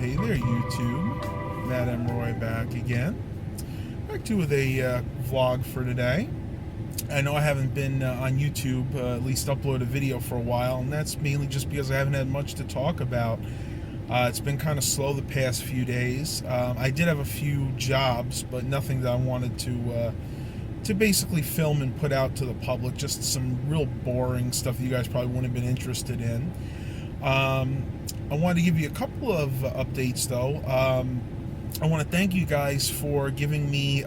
Hey there, YouTube. Madam Roy back again. Back to with a vlog for today. I know I haven't been on YouTube, at least upload a video for a while, and that's mainly just because I haven't had much to talk about. It's been kind of slow the past few days. I did have a few jobs, but nothing that I wanted to basically film and put out to the public. Just some real boring stuff that you guys probably wouldn't have been interested in. I wanted to give you a couple of updates though. I want to thank you guys for giving me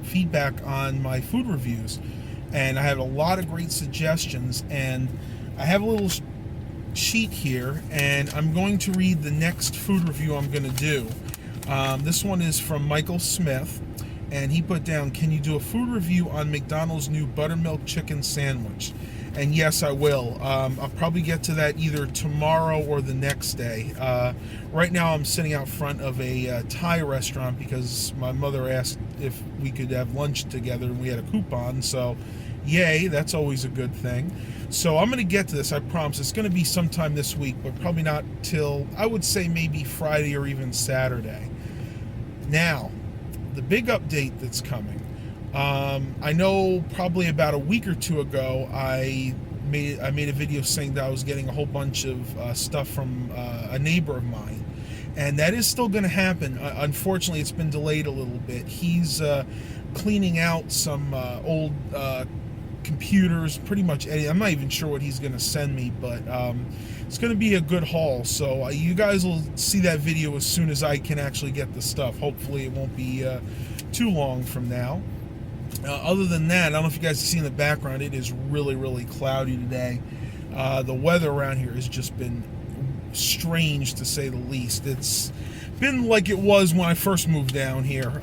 feedback on my food reviews, and I have a lot of great suggestions, and I have a little sheet here, and I'm going to read the next food review I'm going to do. This one is from Michael Smith, and he put down, can you do a food review on McDonald's new buttermilk chicken sandwich? And yes, I will. I'll probably get to that either tomorrow or the next day. Right now I'm sitting out front of a Thai restaurant because my mother asked if we could have lunch together and we had a coupon, so yay, that's always a good thing. So I'm going to get to this, I promise. It's going to be sometime this week, but probably not till, I would say maybe Friday or even Saturday. Now, the big update that's coming. I know probably about a week or two ago I made a video saying that I was getting a whole bunch of stuff from a neighbor of mine, and that is still going to happen. Unfortunately, it's been delayed a little bit. He's cleaning out some old computers, pretty much anything. I'm not even sure what he's going to send me, but it's going to be a good haul, so you guys will see that video as soon as I can actually get the stuff. Hopefully it won't be too long from now. Other than that, I don't know if you guys see in the background, it is really cloudy today. The weather around here has just been strange, to say the least. It's been like it was when I first moved down here.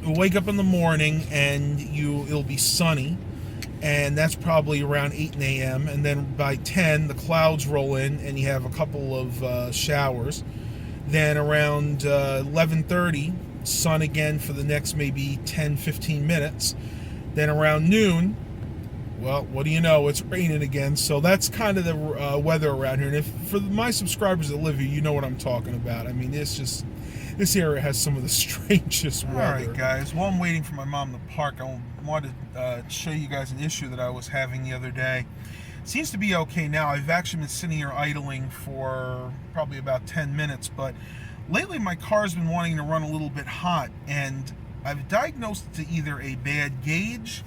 You'll wake up in the morning and it'll be sunny, and that's probably around 8 a.m. and then by 10 the clouds roll in and you have a couple of showers. Then around 11:30, sun again for the next maybe 10-15 minutes. Then around noon, well, what do you know, it's raining again. So that's kind of the weather around here. And if for my subscribers that live here, you know what I'm talking about. I mean, it's just, this area has some of the strangest weather. All right, guys, while I'm waiting for my mom to park, I wanted to show you guys an issue that I was having the other day. It seems to be okay now. I've actually been sitting here idling for probably about 10 minutes, but lately my car's been wanting to run a little bit hot, and I've diagnosed it to either a bad gauge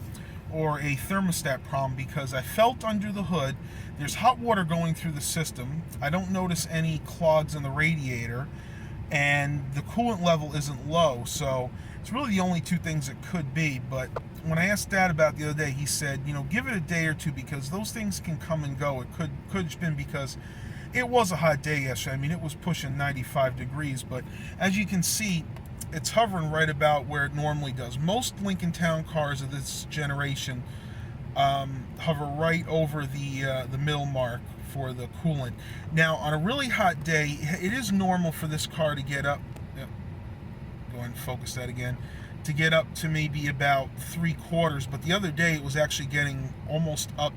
or a thermostat problem, because I felt under the hood there's hot water going through the system. I don't notice any clogs in the radiator, and the coolant level isn't low. So it's really the only two things it could be. But when I asked Dad about it the other day, he said, you know, give it a day or two, because those things can come and go. It could have been because it was a hot day yesterday. I mean, it was pushing 95 degrees, but as you can see, it's hovering right about where it normally does. Most Lincoln Town cars of this generation hover right over the middle mark for the coolant. Now, on a really hot day, it is normal for this car to get up. Yep. Go ahead and focus that again. To get up to maybe about 3/4, but the other day it was actually getting almost up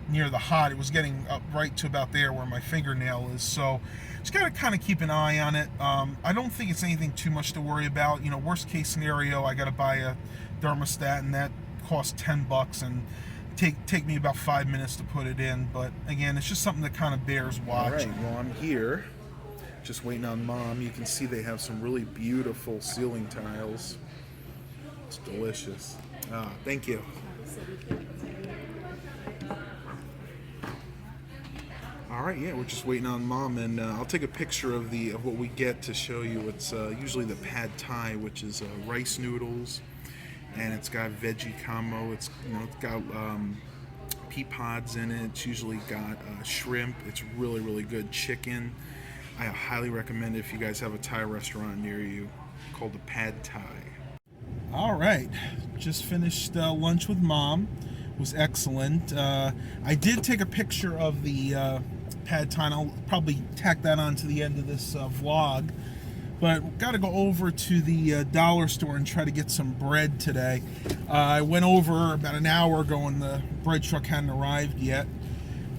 near the hot. It was getting up right to about there where my fingernail is. So just got to kind of keep an eye on it. I don't think it's anything too much to worry about. You know, worst case scenario, I got to buy a thermostat, and that costs $10 and take me about 5 minutes to put it in. But again, it's just something that kind of bears watching. All right, well, I'm here just waiting on Mom. You can see they have some really beautiful ceiling tiles. It's delicious. Thank you. All right, yeah, we're just waiting on Mom, and I'll take a picture of what we get to show you. It's usually the pad thai, which is rice noodles, and it's got veggie combo. It's got pea pods in it. It's usually got shrimp. It's really good. Chicken. I highly recommend it if you guys have a Thai restaurant near you called the Pad Thai. All right, just finished lunch with Mom. It was excellent. I did take a picture of the pad thai, and I'll probably tack that on to the end of this vlog. But got to go over to the dollar store and try to get some bread today. I went over about an hour ago and the bread truck hadn't arrived yet.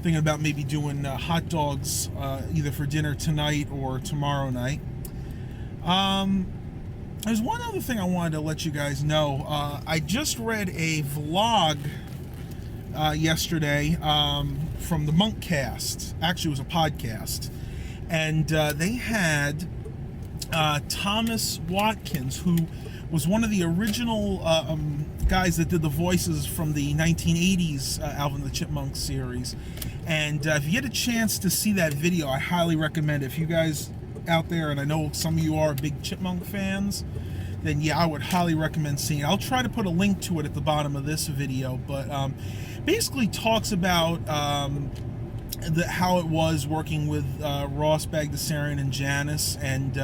thinking about maybe doing hot dogs either for dinner tonight or tomorrow night. There's one other thing I wanted to let you guys know. I just read a vlog yesterday from the Munkcast. Actually, it was a podcast. And they had Thomas Watkins, who was one of the original guys that did the voices from the 1980s Alvin and the Chipmunks series. And if you get a chance to see that video, I highly recommend it. If you guys out there, and I know some of you are big Chipmunk fans, then yeah, I would highly recommend seeing it. I'll try to put a link to it at the bottom of this video, but basically talks about how it was working with Ross Bagdasarian and Janice, and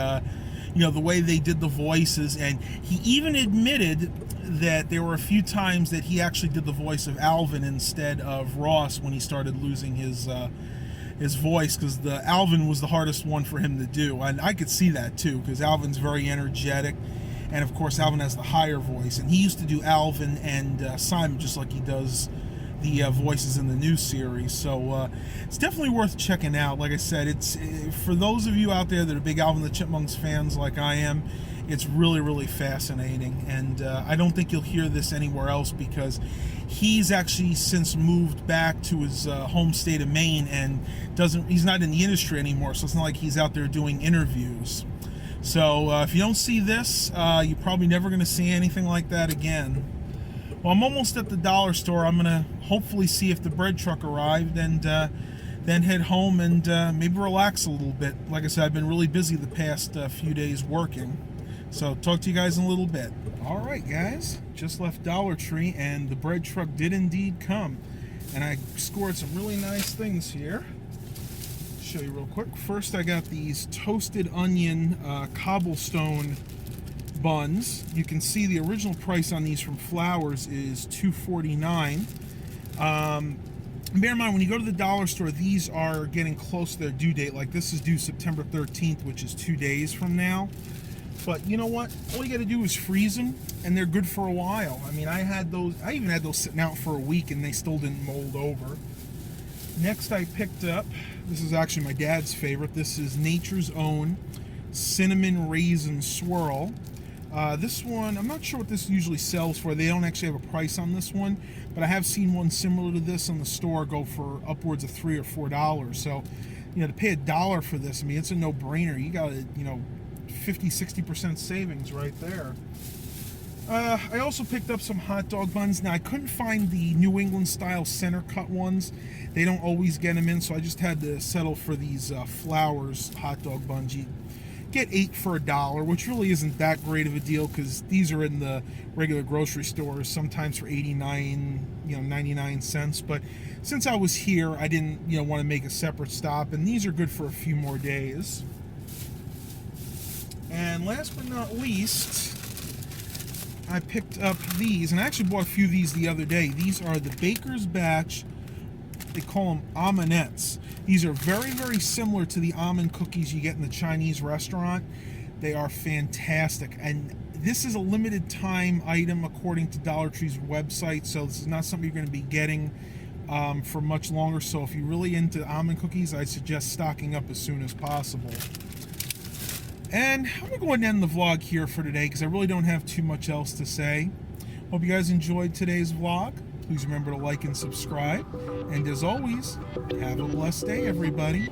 you know, the way they did the voices. And he even admitted that there were a few times that he actually did the voice of Alvin instead of Ross when he started losing his voice, because the Alvin was the hardest one for him to do. And I could see that too, because Alvin's very energetic, and of course Alvin has the higher voice, and he used to do Alvin and Simon just like he does the voices in the new series. So it's definitely worth checking out. Like I said, it's for those of you out there that are big Alvin and the Chipmunks fans like I am, it's really fascinating. And I don't think you'll hear this anywhere else, because he's actually since moved back to his home state of Maine, and he's not in the industry anymore, so it's not like he's out there doing interviews. So if you don't see this, you're probably never going to see anything like that again. Well, I'm almost at the dollar store. I'm going to hopefully see if the bread truck arrived, and then head home and maybe relax a little bit. Like I said, I've been really busy the past few days working. So talk to you guys in a little bit. All right, guys. Just left Dollar Tree, and the bread truck did indeed come. And I scored some really nice things here. Show you real quick. First, I got these toasted onion cobblestone buns. You can see the original price on these from Flowers is $2.49. Bear in mind, when you go to the dollar store, these are getting close to their due date. Like, this is due September 13th, which is 2 days from now. But you know what? All you got to do is freeze them, and they're good for a while. I mean, I even had those sitting out for a week, and they still didn't mold over. Next, I picked up, this is actually my dad's favorite. This is Nature's Own Cinnamon Raisin Swirl. This one, I'm not sure what this usually sells for. They don't actually have a price on this one, but I have seen one similar to this in the store go for upwards of $3 or $4. So, you know, to pay $1 for this, I mean, it's a no-brainer. You got a, 50-60% savings right there. I also picked up some hot dog buns. Now, I couldn't find the New England style center cut ones. They don't always get them in, so I just had to settle for these Flowers hot dog buns. You get 8 for $1, which really isn't that great of a deal, because these are in the regular grocery stores, sometimes for 99 cents. But since I was here, I didn't want to make a separate stop, and these are good for a few more days. And last but not least, I picked up these, and I actually bought a few of these the other day. These are the Baker's Batch. They call them almondettes. These are very similar to the almond cookies you get in the Chinese restaurant. They are fantastic, and this is a limited time item according to Dollar Tree's website, so this is not something you're going to be getting for much longer. So if you're really into almond cookies, I suggest stocking up as soon as possible. And I'm going to go ahead and end the vlog here for today, because I really don't have too much else to say. Hope you guys enjoyed today's vlog. Please remember to like and subscribe. And as always, have a blessed day, everybody.